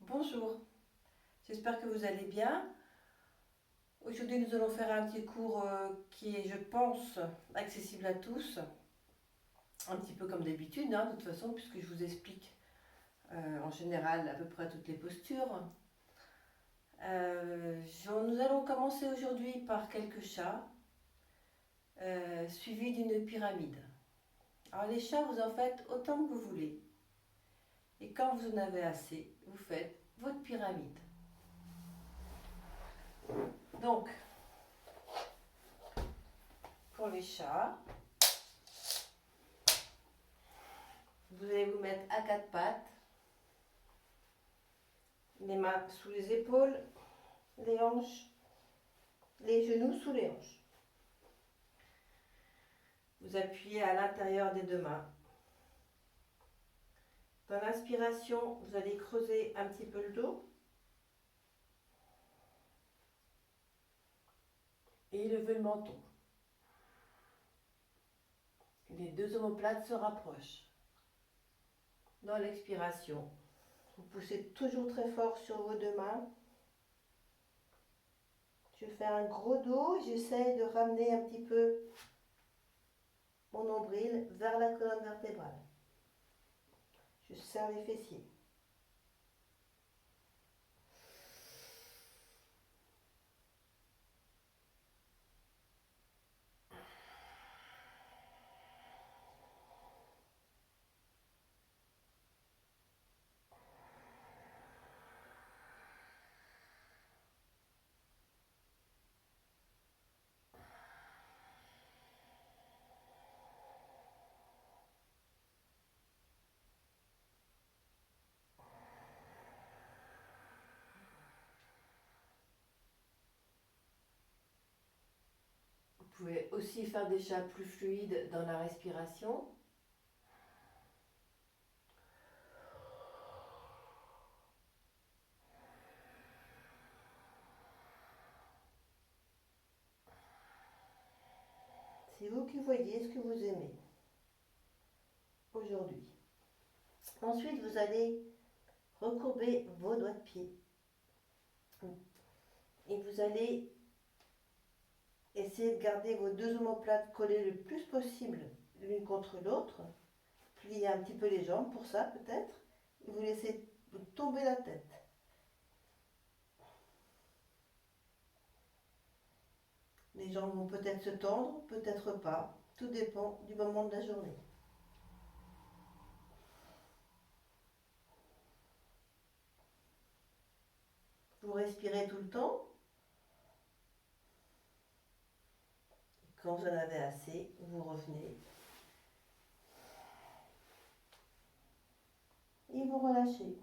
Bonjour, j'espère que vous allez bien. Aujourd'hui, nous allons faire un petit cours qui est, je pense, accessible à tous, un petit peu comme d'habitude, de toute façon, puisque je vous explique en général à peu près toutes les postures. Nous allons commencer aujourd'hui par quelques chats, suivis d'une pyramide. Alors les chats, vous en faites autant que vous voulez. Et quand vous en avez assez, vous faites votre pyramide. Donc, pour les chats, vous allez vous mettre à quatre pattes, les mains sous les épaules, les hanches, les genoux sous les hanches. Vous appuyez à l'intérieur des deux mains. Dans l'inspiration, vous allez creuser un petit peu le dos et lever le menton. Les deux omoplates se rapprochent. Dans l'expiration, vous poussez toujours très fort sur vos deux mains. Je fais un gros dos, j'essaie de ramener un petit peu mon nombril vers la colonne vertébrale. Je serre les fessiers. Vous pouvez aussi faire des chats plus fluides dans la respiration. C'est vous qui voyez ce que vous aimez aujourd'hui. Ensuite, vous allez recourber vos doigts de pied et vous allez essayer de garder vos deux omoplates collées le plus possible l'une contre l'autre. Pliez un petit peu les jambes pour ça peut-être. Et vous laissez tomber la tête. Les jambes vont peut-être se tendre, peut-être pas. Tout dépend du moment de la journée. Vous respirez tout le temps. Quand vous en avez assez, vous revenez. Et vous relâchez.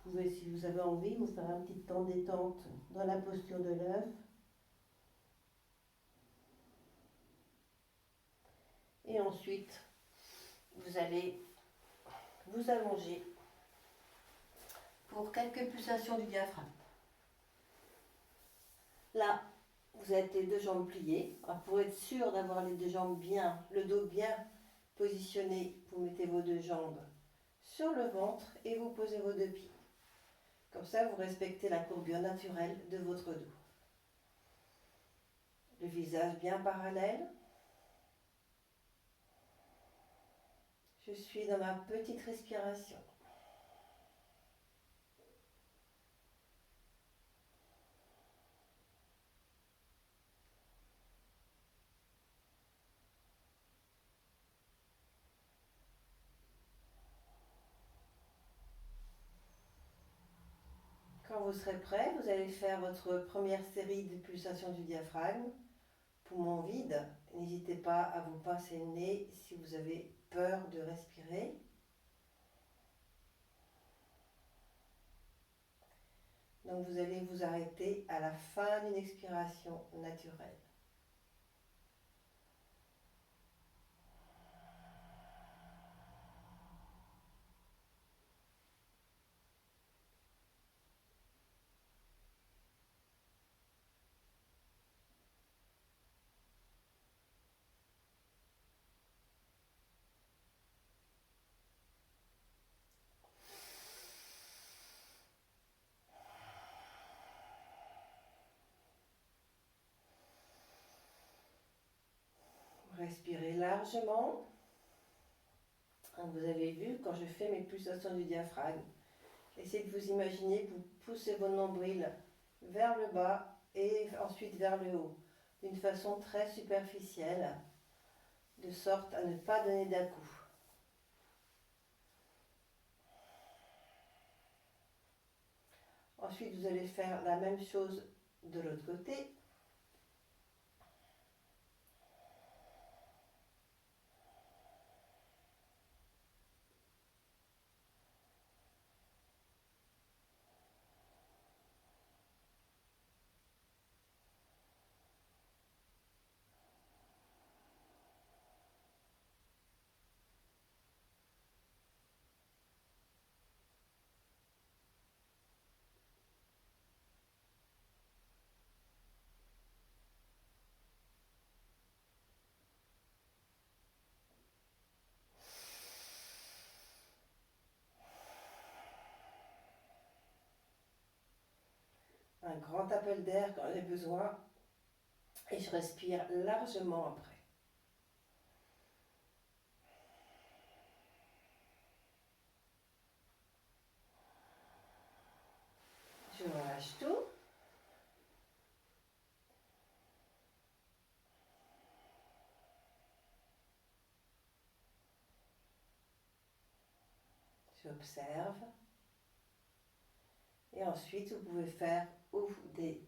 Vous pouvez, si vous avez envie, vous faire un petit temps de détente dans la posture de l'œuf. Et ensuite, vous allez vous allonger pour quelques pulsations du diaphragme. Là, vous êtes les deux jambes pliées. Alors, pour être sûr d'avoir les deux jambes bien, le dos bien positionné, vous mettez vos deux jambes sur le ventre et vous posez vos deux pieds. Comme ça, vous respectez la courbure naturelle de votre dos. Le visage bien parallèle. Je suis dans ma petite respiration. Quand vous serez prêt, vous allez faire votre première série de pulsations du diaphragme. Poumon vide, n'hésitez pas à vous pincer le nez si vous avez peur de respirer. Donc vous allez vous arrêter à la fin d'une expiration naturelle. Respirez largement. Vous avez vu, quand je fais mes pulsations du diaphragme, essayez de vous imaginer que vous poussez vos nombrils vers le bas et ensuite vers le haut, d'une façon très superficielle, de sorte à ne pas donner d'à-coups. Ensuite, vous allez faire la même chose de l'autre côté. Un grand appel d'air quand j'ai besoin et je respire largement après. Je relâche tout. J'observe. Et ensuite, vous pouvez faire ou des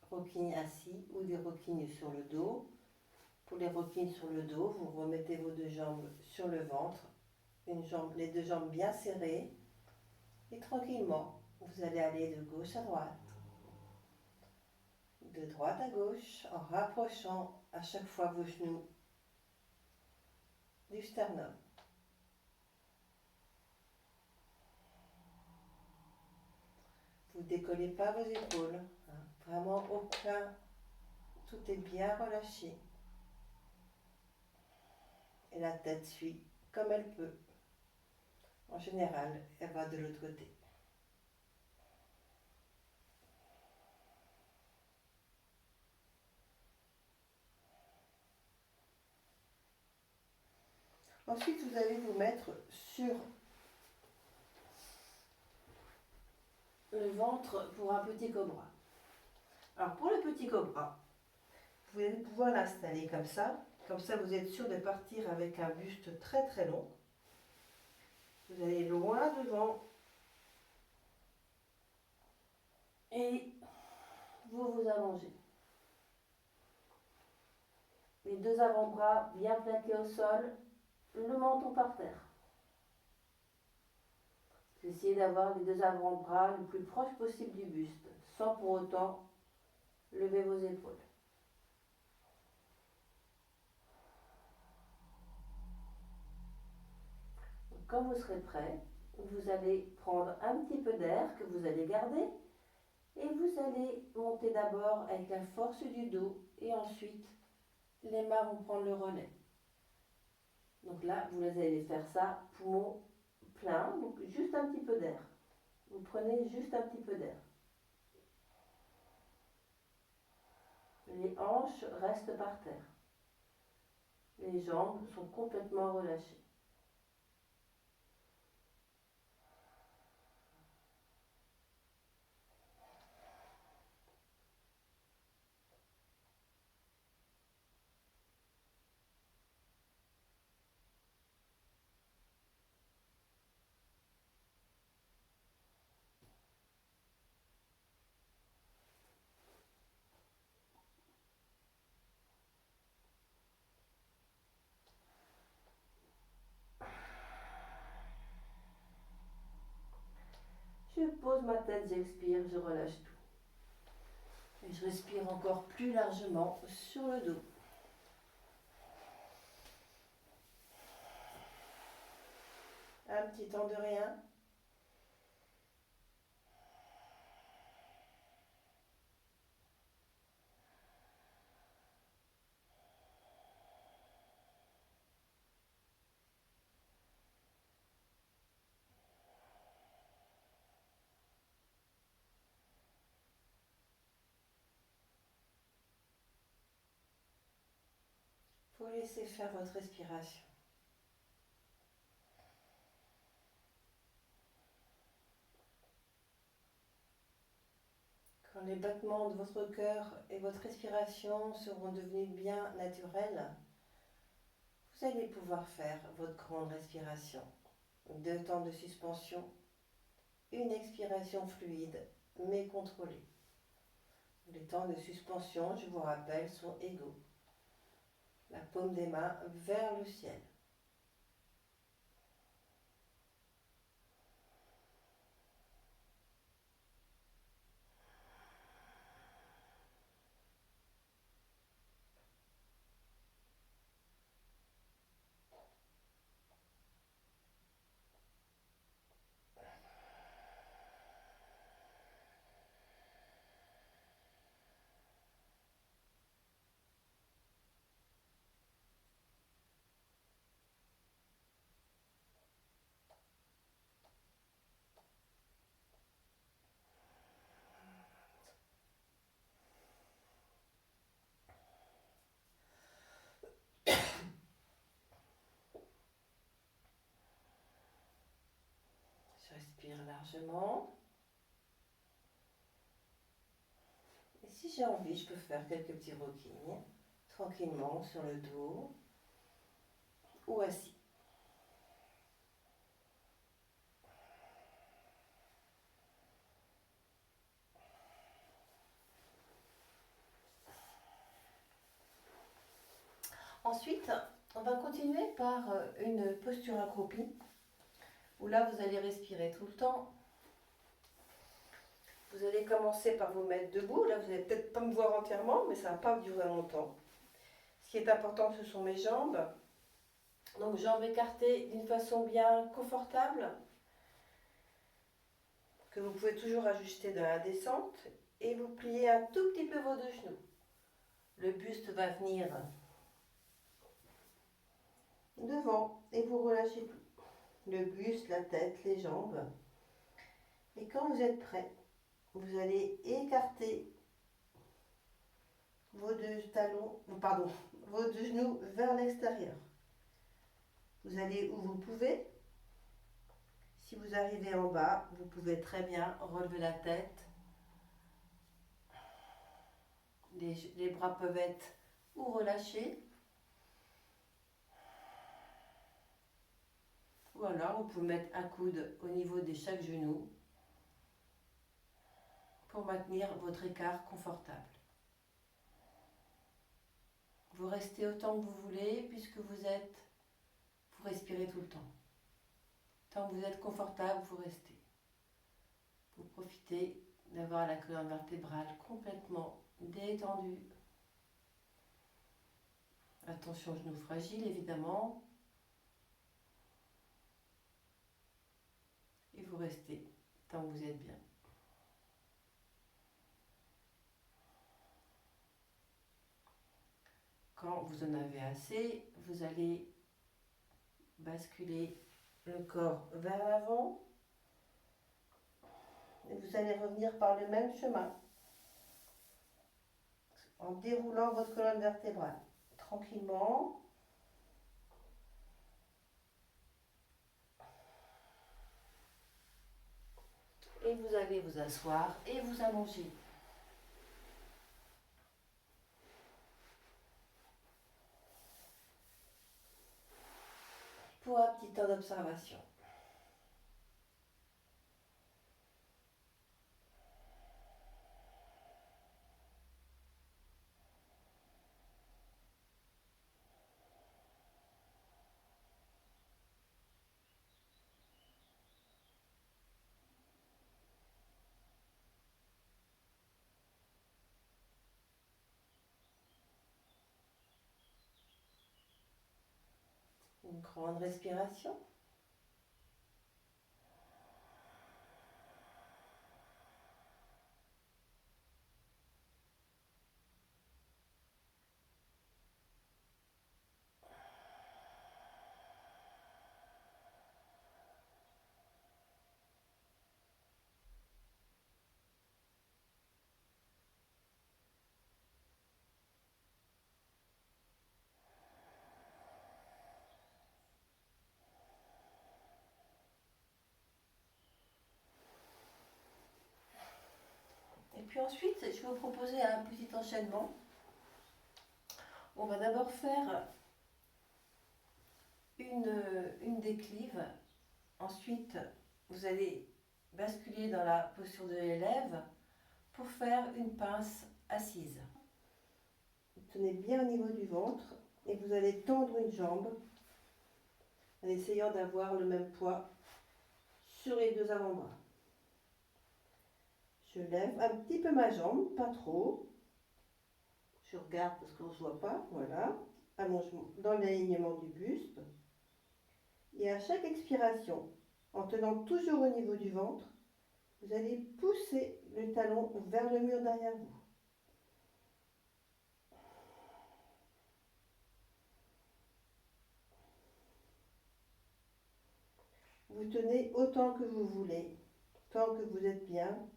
roquignes assis ou des roquignes sur le dos. Pour les roquignes sur le dos, vous remettez vos deux jambes sur le ventre, les deux jambes bien serrées. Et tranquillement, vous allez aller de gauche à droite, de droite à gauche, en rapprochant à chaque fois vos genoux du sternum. Vous ne décollez pas vos épaules, hein. Vraiment aucun, tout est bien relâché. Et la tête suit comme elle peut. En général, elle va de l'autre côté. Ensuite, vous allez vous mettre sur le ventre pour un petit cobra. Alors pour le petit cobra, vous allez pouvoir l'installer comme ça. Comme ça, vous êtes sûr de partir avec un buste très très long. Vous allez loin devant et vous vous allongez. Les deux avant-bras bien plaqués au sol, le menton par terre. Essayez d'avoir les deux avant-bras le plus proche possible du buste, sans pour autant lever vos épaules. Quand vous serez prêt, vous allez prendre un petit peu d'air que vous allez garder et vous allez monter d'abord avec la force du dos et ensuite les mains vont prendre le relais. Donc là, vous allez faire ça poumon plein, donc juste un petit peu d'air. Vous prenez juste un petit peu d'air. Les hanches restent par terre. Les jambes sont complètement relâchées. Je pose ma tête, j'expire, je relâche tout. Et je respire encore plus largement sur le dos. Un petit temps de rien. Vous laissez faire votre respiration. Quand les battements de votre cœur et votre respiration seront devenus bien naturels, vous allez pouvoir faire votre grande respiration. 2 temps de suspension, une expiration fluide mais contrôlée. Les temps de suspension, je vous rappelle, sont égaux. La paume des mains vers le ciel. Je respire largement. Et si j'ai envie, je peux faire quelques petits rockings, tranquillement sur le dos ou assis. Ensuite, on va continuer par une posture accroupie, où là vous allez respirer tout le temps. Vous allez commencer par vous mettre debout. Là, vous n'allez peut-être pas me voir entièrement, mais ça ne va pas durer longtemps. Ce qui est important, ce sont mes jambes. Donc, jambes écartées d'une façon bien confortable, que vous pouvez toujours ajuster dans la descente. Et vous pliez un tout petit peu vos 2 genoux. Le buste va venir devant et vous relâchez tout. Le buste, la tête, les jambes. Et quand vous êtes prêt, vous allez écarter vos 2 talons, pardon, vos 2 genoux vers l'extérieur. Vous allez où vous pouvez. Si vous arrivez en bas, vous pouvez très bien relever la tête. Les bras peuvent être ou relâchés. Voilà, vous pouvez mettre un coude au niveau de chaque genou pour maintenir votre écart confortable. Vous restez autant que vous voulez puisque vous respirez tout le temps. Tant que vous êtes confortable, vous restez. Vous profitez d'avoir la colonne vertébrale complètement détendue. Attention aux genoux fragiles évidemment. Et vous restez tant que vous êtes bien. Quand vous en avez assez, vous allez basculer le corps vers l'avant et vous allez revenir par le même chemin en déroulant votre colonne vertébrale tranquillement. Et vous allez vous asseoir et vous allonger. Pour un petit temps d'observation. Une grande respiration. Et puis ensuite, je vais vous proposer un petit enchaînement. On va d'abord faire une déclive. Ensuite, vous allez basculer dans la posture de l'élève pour faire une pince assise. Vous tenez bien au niveau du ventre et vous allez tendre une jambe en essayant d'avoir le même poids sur les deux avant-bras. Je lève un petit peu ma jambe, pas trop. Je regarde parce qu'on ne se voit pas, voilà. Allongement dans l'alignement du buste. Et à chaque expiration, en tenant toujours au niveau du ventre, vous allez pousser le talon vers le mur derrière vous. Vous tenez autant que vous voulez, tant que vous êtes bien.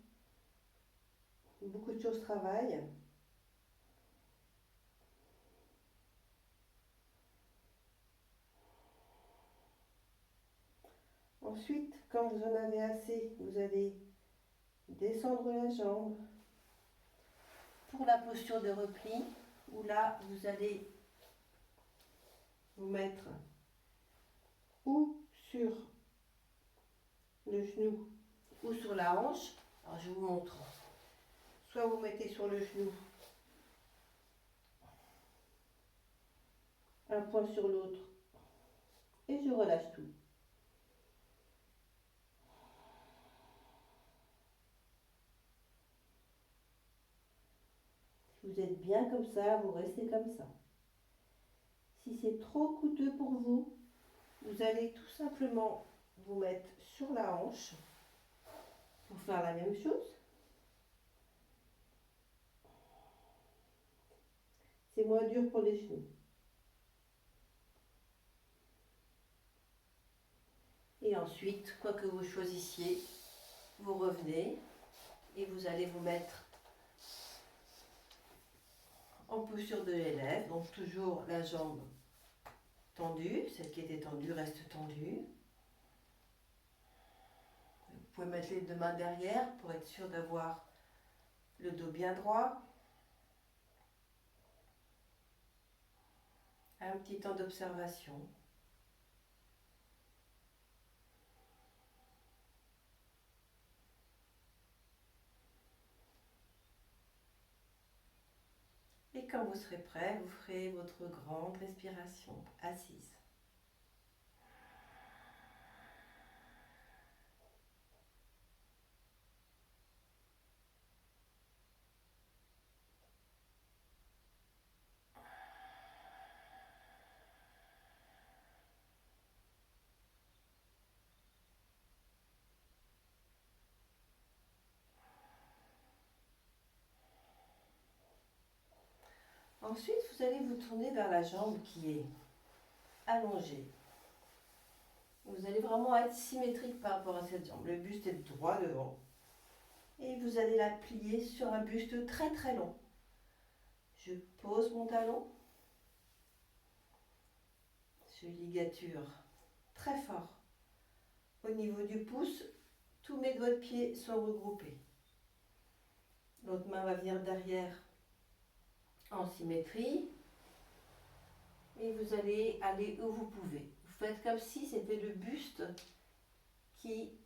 Beaucoup de choses travaillent. Ensuite, quand vous en avez assez, vous allez descendre la jambe pour la posture de repli, où là, vous allez vous mettre ou sur le genou ou sur la hanche. Alors, je vous montre. Soit vous mettez sur le genou, un point sur l'autre, et je relâche tout. Si vous êtes bien comme ça, vous restez comme ça. Si c'est trop coûteux pour vous, vous allez tout simplement vous mettre sur la hanche pour faire la même chose. C'est moins dur pour les genoux. Et ensuite, quoi que vous choisissiez, vous revenez et vous allez vous mettre en posture de l'élève, donc toujours la jambe tendue, celle qui était tendue reste tendue. Vous pouvez mettre les deux mains derrière pour être sûr d'avoir le dos bien droit. Un petit temps d'observation. Et quand vous serez prêt, vous ferez votre grande respiration assise. Ensuite, vous allez vous tourner vers la jambe qui est allongée. Vous allez vraiment être symétrique par rapport à cette jambe. Le buste est droit devant. Et vous allez la plier sur un buste très très long. Je pose mon talon. Je ligature très fort. Au niveau du pouce, tous mes doigts de pied sont regroupés. L'autre main va venir derrière en symétrie. Et vous allez aller où vous pouvez. Vous faites comme si c'était le buste qui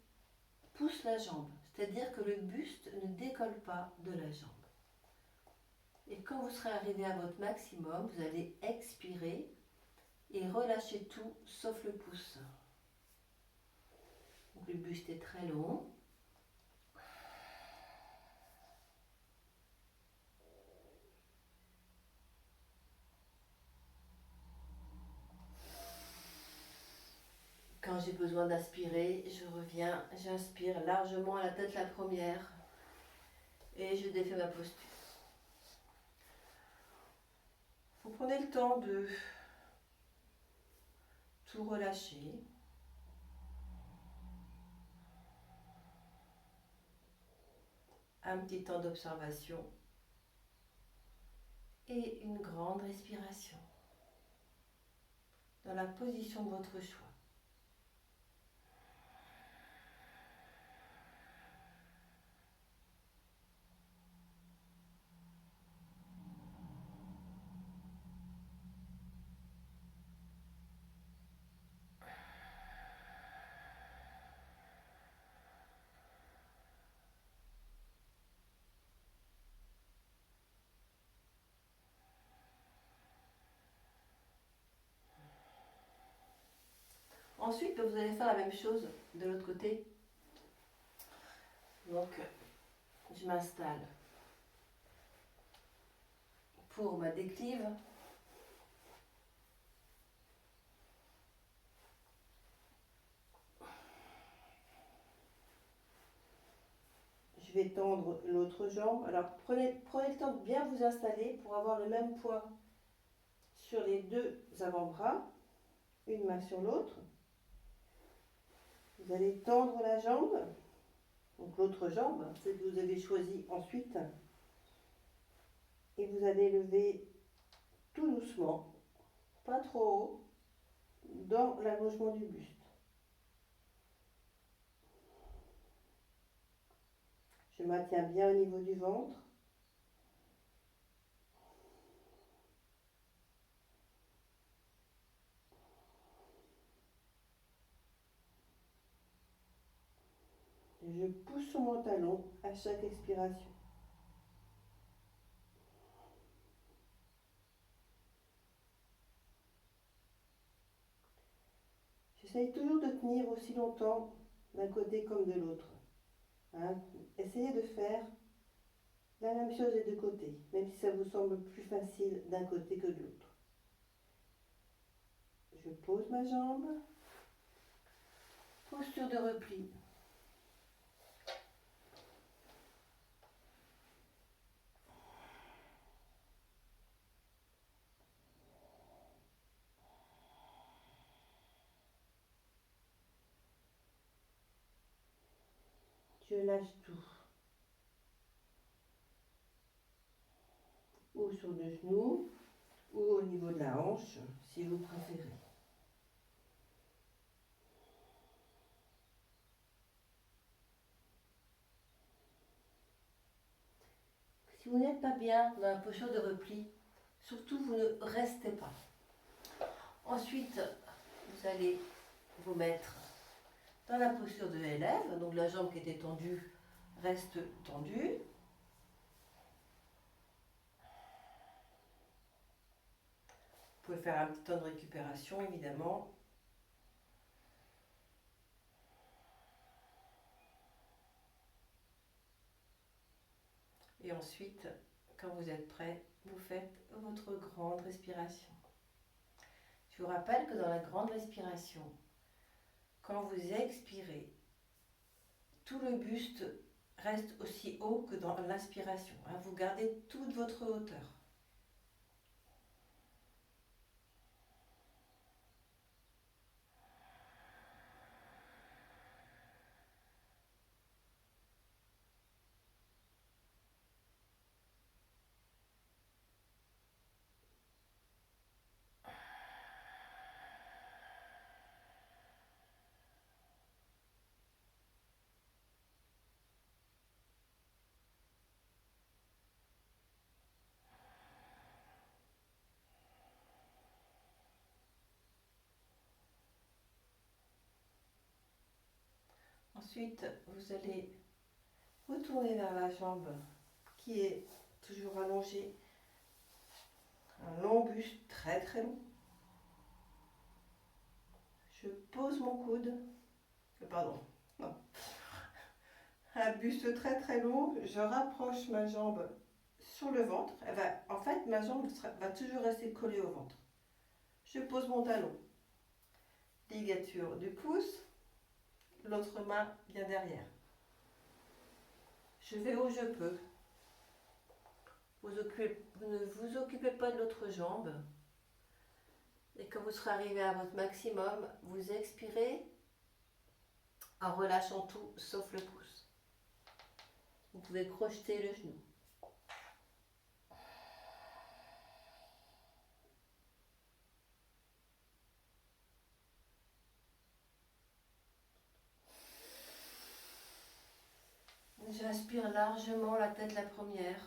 pousse la jambe. C'est-à-dire que le buste ne décolle pas de la jambe. Et quand vous serez arrivé à votre maximum, vous allez expirer et relâcher tout sauf le pouce. Donc le buste est très long. Quand j'ai besoin d'aspirer, je reviens, j'inspire largement à la tête la première et je défais ma posture. Vous prenez le temps de tout relâcher. Un petit temps d'observation et une grande respiration dans la position de votre choix. Ensuite, vous allez faire la même chose de l'autre côté. Donc, je m'installe pour ma déclive. Je vais tendre l'autre jambe. Alors, prenez le temps de bien vous installer pour avoir le même poids sur les deux avant-bras. Une main sur l'autre. Vous allez tendre la jambe. Donc l'autre jambe, celle que vous avez choisie ensuite. Et vous allez lever tout doucement, pas trop haut, dans l'allongement du buste. Je maintiens bien au niveau du ventre. Je pousse sur mon talon à chaque expiration. J'essaye toujours de tenir aussi longtemps d'un côté comme de l'autre. Hein. Essayez de faire la même chose des deux côtés, même si ça vous semble plus facile d'un côté que de l'autre. Je pose ma jambe, posture de repli. Je lâche tout. Ou sur le genou, ou au niveau de la hanche, si vous préférez. Si vous n'êtes pas bien dans la posture de repli, surtout vous ne restez pas. Ensuite, vous allez vous mettre dans la posture de élève, donc la jambe qui était tendue reste tendue. Vous pouvez faire un petit temps de récupération évidemment. Et ensuite, quand vous êtes prêt, vous faites votre grande respiration. Je vous rappelle que dans la grande respiration, quand vous expirez, tout le buste reste aussi haut que dans l'inspiration. Vous gardez toute votre hauteur. Ensuite, vous allez retourner vers la jambe qui est toujours allongée. Un long buste très très long. Je pose mon coude. Pardon, non. Un buste très très long. Je rapproche ma jambe sur le ventre. En fait, ma jambe va toujours rester collée au ventre. Je pose mon talon. Ligature du pouce. L'autre main bien derrière. Je vais où je peux. Vous ne vous occupez pas de l'autre jambe. Et quand vous serez arrivé à votre maximum, vous expirez en relâchant tout sauf le pouce. Vous pouvez crocheter le genou. J'inspire largement la tête la première.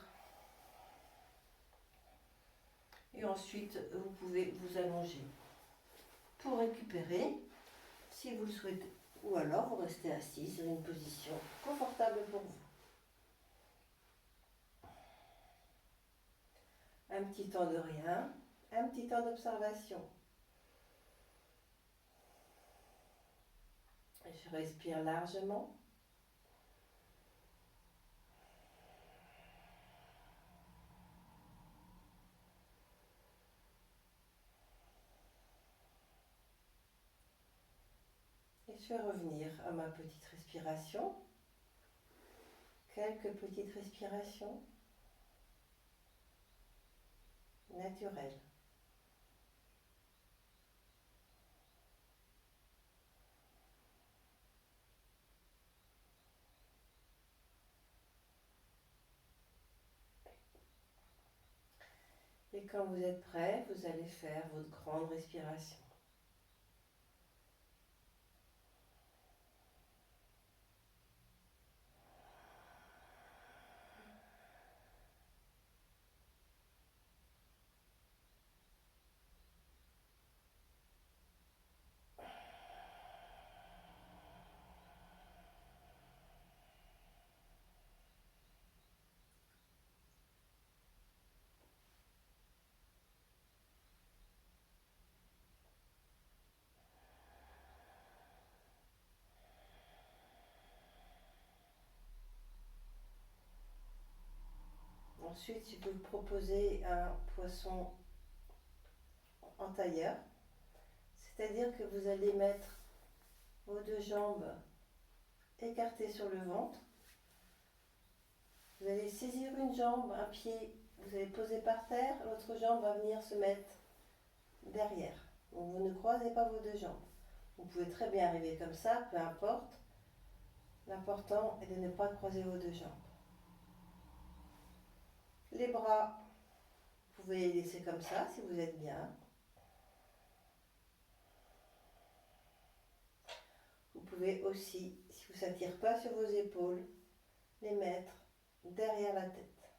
Et ensuite, vous pouvez vous allonger pour récupérer, si vous le souhaitez. Ou alors, vous restez assis sur une position confortable pour vous. Un petit temps de rien, un petit temps d'observation. Je respire largement. Et je vais revenir à ma petite respiration. Quelques petites respirations naturelles. Et quand vous êtes prêt, vous allez faire votre grande respiration. Ensuite, je peux vous proposer un poisson en tailleur, c'est-à-dire que vous allez mettre vos deux jambes écartées sur le ventre. Vous allez saisir une jambe, un pied, vous allez poser par terre, l'autre jambe va venir se mettre derrière. Donc vous ne croisez pas vos deux jambes. Vous pouvez très bien arriver comme ça, peu importe. L'important est de ne pas croiser vos deux jambes. Les bras, vous pouvez les laisser comme ça si vous êtes bien. Vous pouvez aussi, si vous ne s'attire pas sur vos épaules, les mettre derrière la tête.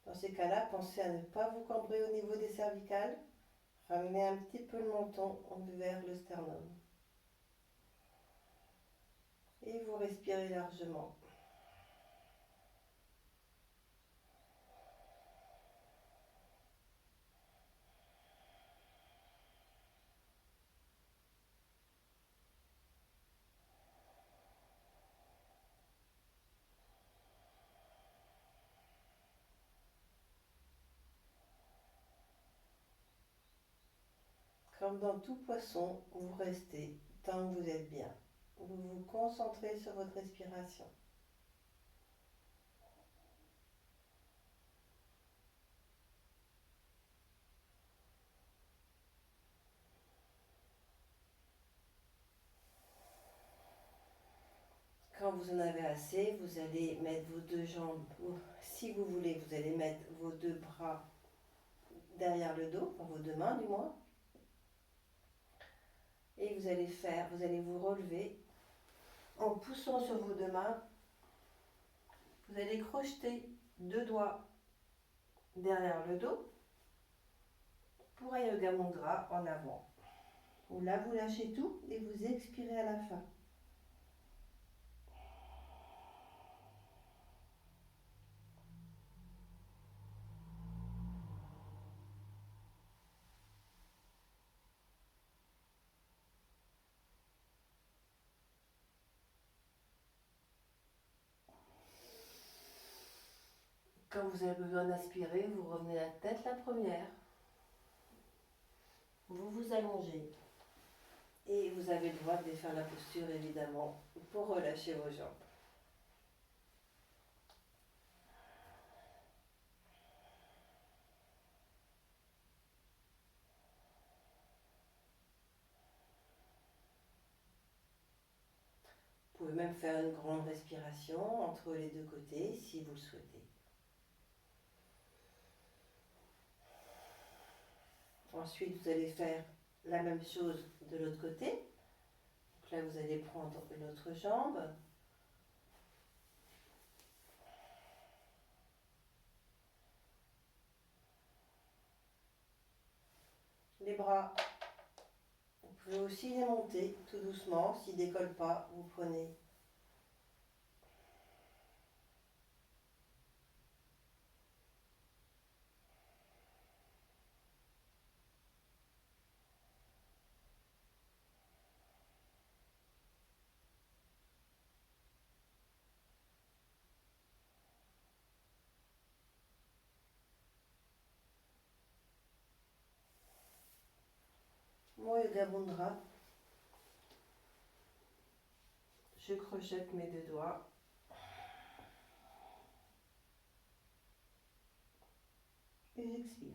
Dans ces cas-là, pensez à ne pas vous cambrer au niveau des cervicales. Ramenez un petit peu le menton vers le sternum. Et vous respirez largement. Comme dans tout poisson, vous restez tant que vous êtes bien. Vous vous concentrez sur votre respiration. Quand vous en avez assez, vous allez mettre vos deux jambes, ou si vous voulez, vous allez mettre vos deux bras derrière le dos, enfin vos deux mains du moins. Et vous allez vous relever en poussant sur vos deux mains. Vous allez crocheter deux doigts derrière le dos pour un yoga mudra en avant. Là, vous lâchez tout et vous expirez à la fin. Quand vous avez besoin d'inspirer, vous revenez la tête la première. Vous vous allongez. Et vous avez le droit de défaire la posture, évidemment, pour relâcher vos jambes. Vous pouvez même faire une grande respiration entre les deux côtés, si vous le souhaitez. Ensuite, vous allez faire la même chose de l'autre côté. Donc là, vous allez prendre l'autre jambe. Les bras, vous pouvez aussi les monter tout doucement. S'ils ne décollent pas, vous prenez. mon Yoga Mudra. Je crochette mes deux doigts. Et j'expire.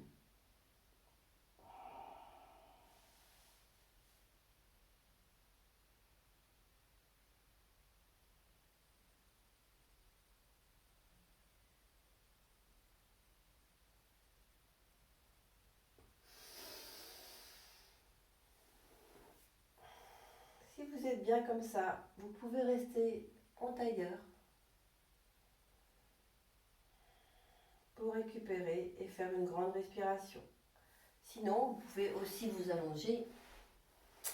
Si vous êtes bien comme ça, vous pouvez rester en tailleur pour récupérer et faire une grande respiration. Sinon, vous pouvez aussi vous allonger,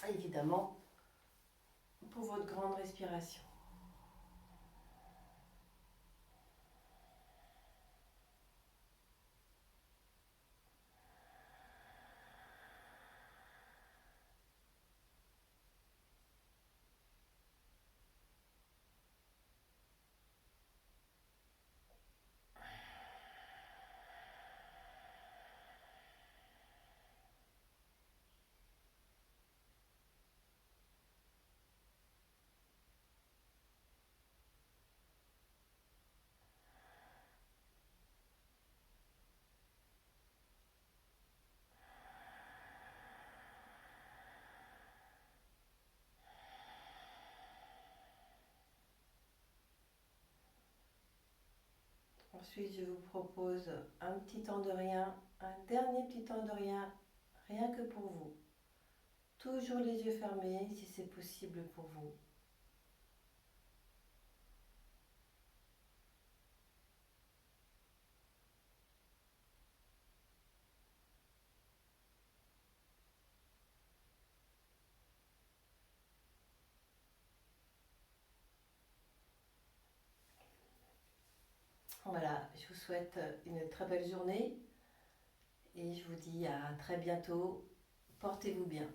évidemment, pour votre grande respiration. Ensuite, je vous propose un petit temps de rien, un dernier petit temps de rien, rien que pour vous. Toujours les yeux fermés si c'est possible pour vous. Voilà, je vous souhaite une très belle journée et je vous dis à très bientôt. Portez-vous bien.